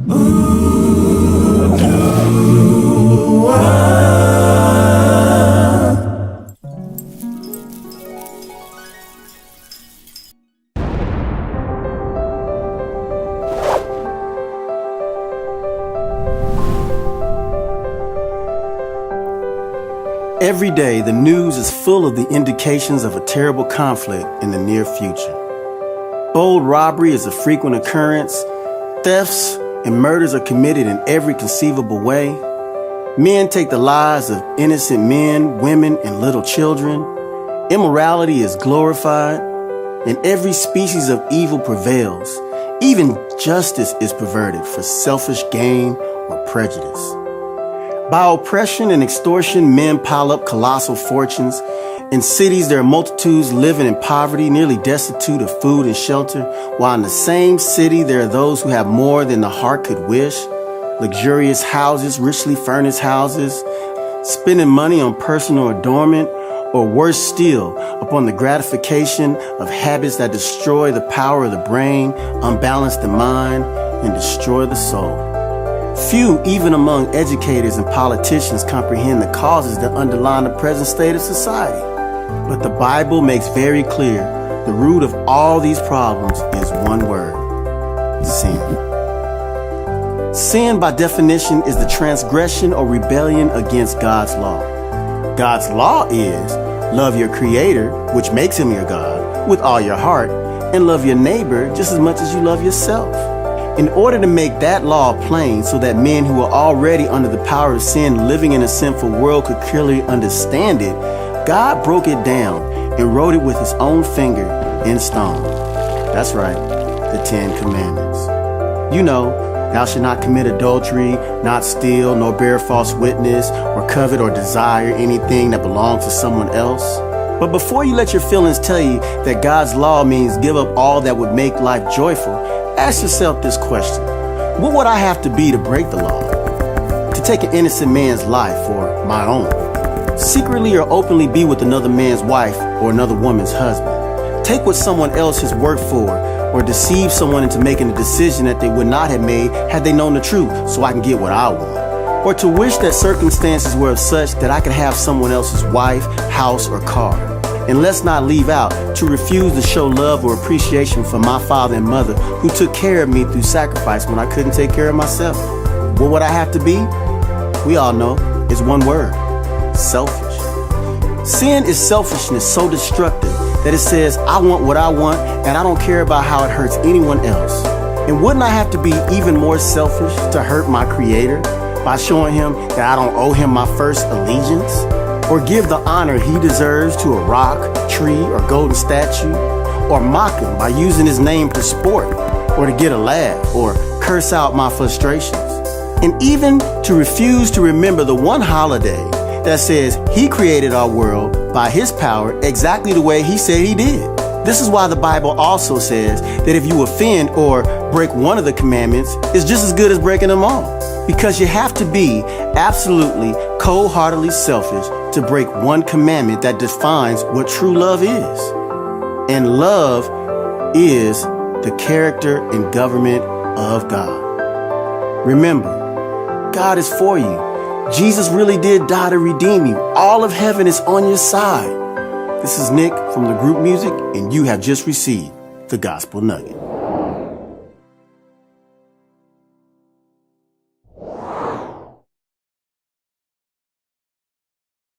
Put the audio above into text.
Every day, the news is full of the indications of a terrible conflict in the near future. Bold robbery is a frequent occurrence. Thefts and murders are committed in every conceivable way. Men take the lives of innocent men, women, and little children. Immorality is glorified, and every species of evil prevails. Even justice is perverted for selfish gain or prejudice. By oppression and extortion, men pile up colossal fortunes. In cities, there are multitudes living in poverty, nearly destitute of food and shelter, while in the same city, there are those who have more than the heart could wish. Luxurious houses, richly furnished houses, spending money on personal adornment, or worse still, upon the gratification of habits that destroy the power of the brain, unbalance the mind, and destroy the soul. Few, even among educators and politicians, comprehend the causes that underlie the present state of society. But the Bible makes very clear the root of all these problems is one word: sin. Sin, by definition, is the transgression or rebellion against God's law. God's law is love your Creator, which makes Him your God, with all your heart, and love your neighbor just as much as you love yourself. In order to make that law plain so that men who are already under the power of sin, living in a sinful world, could clearly understand it, God broke it down and wrote it with His own finger in stone. That's right, the 10 Commandments. You know, thou shalt not commit adultery, not steal, nor bear false witness, or covet or desire anything that belongs to someone else. But before you let your feelings tell you that God's law means give up all that would make life joyful, ask yourself this question: what would I have to be to break the law? To take an innocent man's life or my own? Secretly or openly be with another man's wife or another woman's husband? Take what someone else has worked for, or deceive someone into making a decision that they would not have made had they known the truth, so I can get what I want? Or to wish that circumstances were of such that I could have someone else's wife, house, or car? And let's not leave out to refuse to show love or appreciation for my father and mother who took care of me through sacrifice when I couldn't take care of myself. What would I have to be? We all know it's one word: selfish. Sin is selfishness so destructive that it says, I want what I want and I don't care about how it hurts anyone else. And wouldn't I have to be even more selfish to hurt my Creator by showing Him that I don't owe Him my first allegiance? Or give the honor He deserves to a rock, tree, or golden statue? Or mock Him by using His name for sport, or to get a laugh, or curse out my frustrations? And even to refuse to remember the one holiday that says He created our world by His power exactly the way He said He did. This is why the Bible also says that if you offend or break one of the commandments, it's just as good as breaking them all. Because you have to be absolutely cold-heartedly selfish to break one commandment that defines what true love is. And love is the character and government of God. Remember, God is for you. Jesus really did die to redeem you. All of heaven is on your side. This is Nick from the group Music, and you have just received the Gospel Nugget.